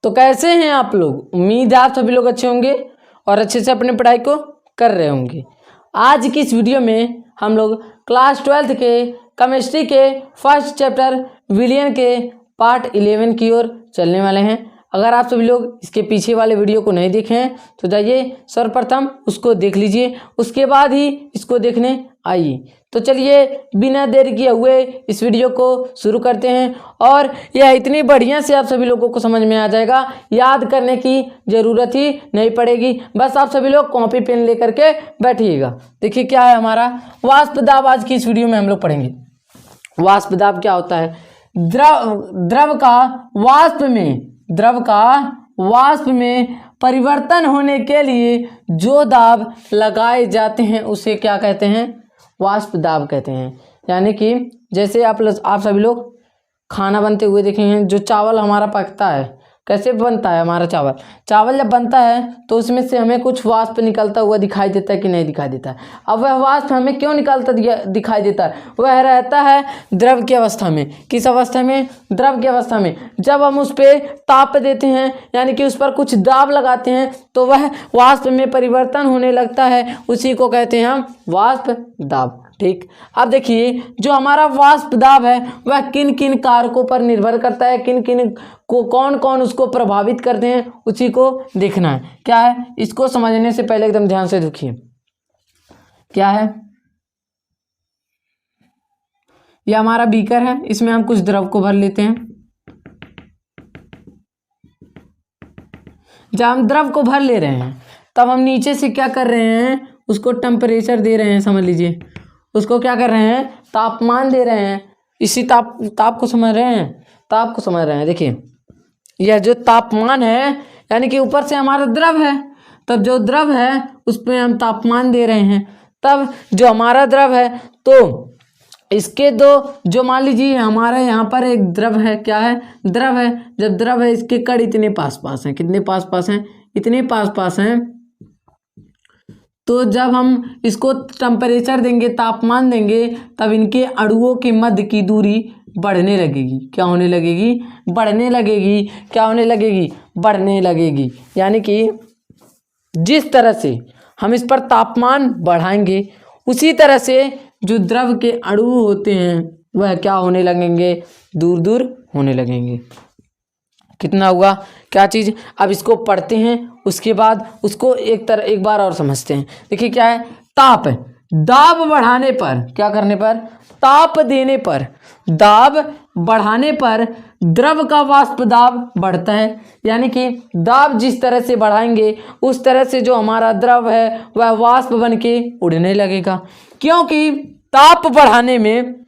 तो कैसे हैं आप लोग? उम्मीद है आप सभी लोग अच्छे होंगे और अच्छे से अपनी पढ़ाई को कर रहे होंगे। आज की इस वीडियो में हम लोग क्लास 12th के केमिस्ट्री के फर्स्ट चैप्टर विलियन के पार्ट 11 की ओर चलने वाले हैं। अगर आप सभी लोग इसके पीछे वाले वीडियो को नहीं देखे हैं तो जाइए सर्वप्रथम उसको देख लीजिए, उसके बाद ही इसको देखने आइए। तो चलिए बिना देर किए हुए इस वीडियो को शुरू करते हैं और यह इतनी बढ़िया से आप सभी लोगों को समझ में आ जाएगा, याद करने की ज़रूरत ही नहीं पड़ेगी। बस आप सभी लोग कॉपी पेन लेकर के बैठिएगा। देखिए क्या है हमारा वाष्प दाब। आज की इस वीडियो में हम लोग पढ़ेंगे वाष्प दाब क्या होता है। द्रव का वाष्प में परिवर्तन होने के लिए जो दाब लगाए जाते हैं उसे क्या कहते हैं? वाष्प दाब कहते हैं। यानी कि जैसे आप सभी लोग खाना बनते हुए देखे हैं, जो चावल हमारा पकता है कैसे बनता है हमारा चावल जब बनता है तो उसमें से हमें कुछ वाष्प निकलता हुआ दिखाई देता है कि नहीं दिखाई देता है। अब वह वाष्प हमें क्यों निकलता दिखाई देता है? वह रहता है द्रव की अवस्था में। किस अवस्था में? द्रव की अवस्था में। जब हम उस पर ताप देते हैं यानी कि उस पर कुछ दाब लगाते हैं तो वह वाष्प में परिवर्तन होने लगता है, उसी को कहते हैं हम वाष्प दाब। ठीक, अब देखिए जो हमारा वाष्प दाब है वह किन किन कारकों पर निर्भर करता है, किन किन को कौन कौन उसको प्रभावित करते हैं उसी को देखना है। क्या है इसको समझने से पहले एकदम ध्यान से देखिए क्या है। यह हमारा बीकर है, इसमें हम कुछ द्रव को भर लेते हैं। जब हम द्रव को भर ले रहे हैं तब हम नीचे से क्या कर रहे हैं, उसको टेम्परेचर दे रहे हैं। समझ लीजिए उसको क्या कर रहे हैं, तापमान दे रहे हैं। इसी ताप को समझ रहे हैं, ताप को समझ रहे हैं। देखिए यह जो तापमान है यानी कि ऊपर से हमारा द्रव है, तब जो द्रव है उस पर हम तापमान दे रहे हैं। तब जो हमारा द्रव है तो इसके दो जो मान लीजिए हमारा यहाँ पर एक द्रव है, क्या है? द्रव है। जब द्रव है इसके कण इतने पास पास हैं, कितने पास पास हैं? इतने पास पास हैं। तो जब हम इसको टेम्परेचर देंगे, तापमान देंगे, तब इनके अणुओं के मध्य की दूरी बढ़ने लगेगी। क्या होने लगेगी? बढ़ने लगेगी। क्या होने लगेगी? बढ़ने लगेगी। यानी कि जिस तरह से हम इस पर तापमान बढ़ाएंगे उसी तरह से जो द्रव के अणु होते हैं वह क्या होने लगेंगे? दूर दूर होने लगेंगे। कितना हुआ क्या चीज़? अब इसको पढ़ते हैं, उसके बाद उसको एक बार और समझते हैं। देखिए क्या है, ताप है। दाब बढ़ाने पर, क्या करने पर? ताप देने पर, दाब बढ़ाने पर द्रव का वाष्प दाब बढ़ता है। यानी कि दाब जिस तरह से बढ़ाएंगे उस तरह से जो हमारा द्रव है वह वाष्प बन के उड़ने लगेगा। क्योंकि ताप बढ़ाने में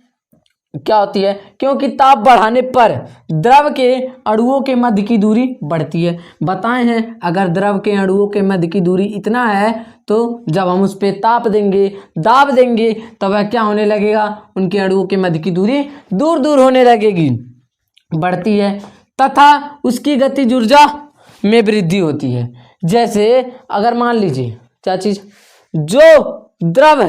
क्या होती है? क्योंकि ताप बढ़ाने पर द्रव के अणुओं के मध्य की दूरी बढ़ती है। बताए हैं अगर द्रव के अणुओं के मध्य की दूरी इतना है तो जब हम उस पर ताप देंगे, दाब देंगे, तो वह क्या होने लगेगा? उनके अणुओं के मध्य की दूरी दूर दूर होने लगेगी, बढ़ती है, तथा उसकी गतिज ऊर्जा में वृद्धि होती है। जैसे अगर मान लीजिए क्या चीज, जो द्रव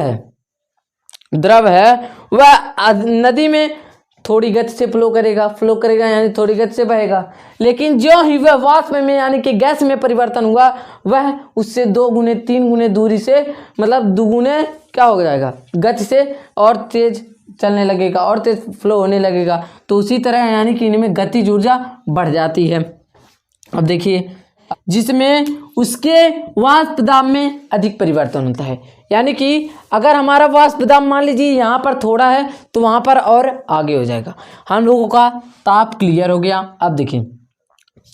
है वह नदी में थोड़ी गति से फ्लो करेगा यानी थोड़ी गति से बहेगा। लेकिन जो ही वह वाष्प में यानी कि गैस में परिवर्तन हुआ वह उससे 2 गुने 3 गुने दूरी से, मतलब दुगुने क्या हो जाएगा गति से, और तेज चलने लगेगा और तेज फ्लो होने लगेगा। तो उसी तरह यानी कि इनमें गतिज ऊर्जा बढ़ जाती है। अब देखिए जिसमें उसके वाष्प दाब में अधिक परिवर्तन होता है। यानी कि अगर हमारा वाष्प दाब मान लीजिए यहाँ पर थोड़ा है तो वहाँ पर और आगे हो जाएगा। हम लोगों का ताप क्लियर हो गया। अब देखिए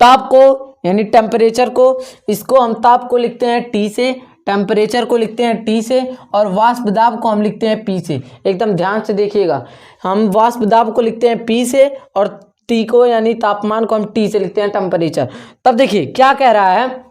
ताप को यानी टेम्परेचर को, इसको हम ताप को लिखते हैं T से, टेम्परेचर को लिखते हैं T से, और वाष्प दाब को हम लिखते हैं P से। एकदम ध्यान से देखिएगा, हम वाष्प दाब को लिखते हैं P से और T को यानी तापमान को हम T से लिखते हैं, टेम्परेचर। तब देखिए क्या कह रहा है,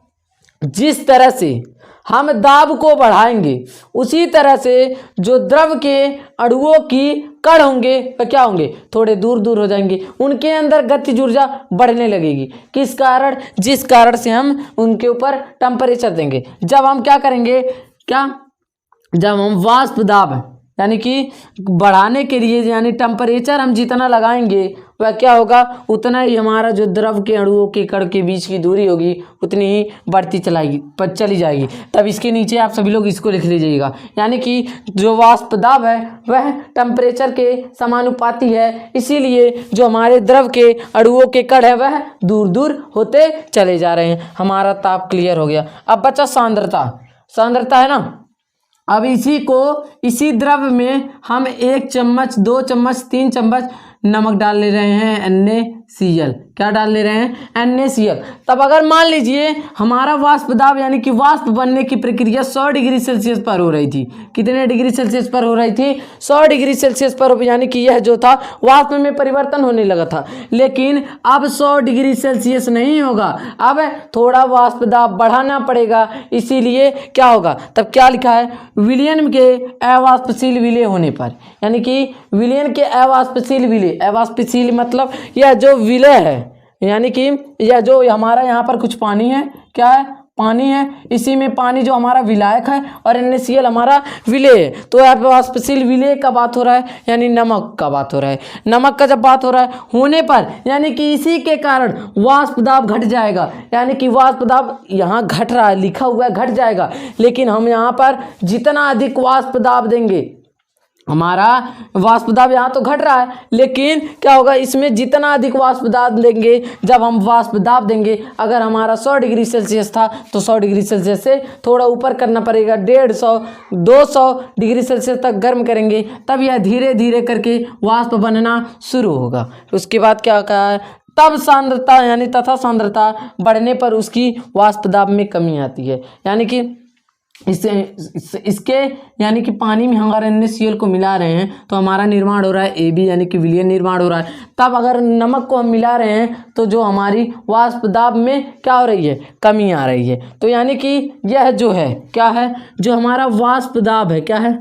जिस तरह से हम दाब को बढ़ाएंगे उसी तरह से जो द्रव के अणुओं की कण होंगे वह क्या होंगे? थोड़े दूर दूर हो जाएंगे, उनके अंदर गतिज ऊर्जा बढ़ने लगेगी। किस कारण? जिस कारण से हम उनके ऊपर टेम्परेचर देंगे। जब हम क्या करेंगे, जब हम वाष्प दाब यानी कि बढ़ाने के लिए यानी टेम्परेचर हम जितना लगाएंगे वह क्या होगा, उतना ही हमारा जो द्रव के अणुओं के कण के बीच की दूरी होगी उतनी ही बढ़ती चली जाएगी। तब इसके नीचे आप सभी लोग इसको लिख लीजिएगा, यानी कि जो वाष्प दाब है वह टेम्परेचर के समानुपाती है, इसीलिए जो हमारे द्रव के अणुओं के कण है वह दूर दूर होते चले जा रहे हैं। हमारा ताप क्लियर हो गया। अब बचा सांद्रता। सांद्रता है ना, अब इसी द्रव में हम 1 चम्मच 2 चम्मच 3 चम्मच नमक डाल ले रहे हैं, NaCl। क्या डाल ले रहे हैं, NaCl। तब अगर मान लीजिए हमारा वाष्प दाब यानी कि वाष्प बनने की प्रक्रिया 100 डिग्री सेल्सियस पर हो रही थी। कितने डिग्री सेल्सियस पर हो रही थी, 100 डिग्री सेल्सियस पर, यानी कि यह जो था वाष्प में परिवर्तन होने लगा था। लेकिन अब 100 डिग्री सेल्सियस नहीं होगा, अब थोड़ा वाष्प दाब बढ़ाना पड़ेगा। इसीलिए क्या होगा, तब क्या लिखा है, विलयन के अवाष्पशील विलय होने पर, यानी कि विलयन के अवाष्पशील विलय, अवाष्पशील मतलब यह जो विलय है, यानी कि यह जो हमारा यहाँ पर कुछ पानी है, क्या है, पानी है, इसी में पानी जो हमारा विलायक है और NaCl हमारा विलय है। तो अवाष्पशील विलय का बात हो रहा है, यानी नमक का बात हो रहा है। नमक का जब बात हो रहा है होने पर, यानी कि इसी के कारण वाष्प दाब घट जाएगा, यानी कि वाष्प दाब यहाँ घट रहा है, लिखा हुआ है घट जाएगा, लेकिन हम यहाँ पर जितना अधिक वाष्प दाब देंगे, हमारा वाष्प दाब यहाँ तो घट रहा है, लेकिन क्या होगा, इसमें जितना अधिक वाष्प दाब देंगे, जब हम वाष्प दाब देंगे, अगर हमारा 100 डिग्री सेल्सियस था तो 100 डिग्री सेल्सियस से थोड़ा ऊपर करना पड़ेगा, 150 200 डिग्री सेल्सियस तक गर्म करेंगे, तब यह धीरे धीरे करके वाष्प बनना शुरू होगा। उसके बाद क्या कहा है, तब सांद्रता यानी तथा सांद्रता बढ़ने पर उसकी वाष्प दाब में कमी आती है, यानी कि इसके यानी कि पानी में हम अगर NaCl को मिला रहे हैं तो हमारा निर्माण हो रहा है Ab, यानी कि विलयन निर्माण हो रहा है। तब अगर नमक को हम मिला रहे हैं तो जो हमारी वाष्प दाब में क्या हो रही है, कमी आ रही है। तो यानी कि यह जो है क्या है, जो हमारा वाष्प दाब है, क्या है,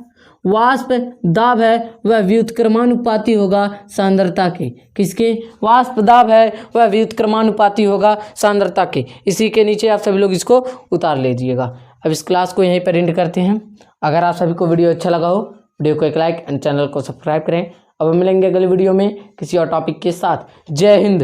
वाष्प दाब है, वह व्युत्क्रमानुपाती होगा सांद्रता के। किसके, वाष्प दाब है वह व्युत्क्रमानुपाती होगा सांद्रता के। इसी के नीचे आप सभी लोग इसको उतार लीजिएगा। अब इस क्लास को यहीं पर एंड करते हैं। अगर आप सभी को वीडियो अच्छा लगा हो, वीडियो को एक लाइक एंड चैनल को सब्सक्राइब करें। अब हम मिलेंगे अगले वीडियो में किसी और टॉपिक के साथ। जय हिंद।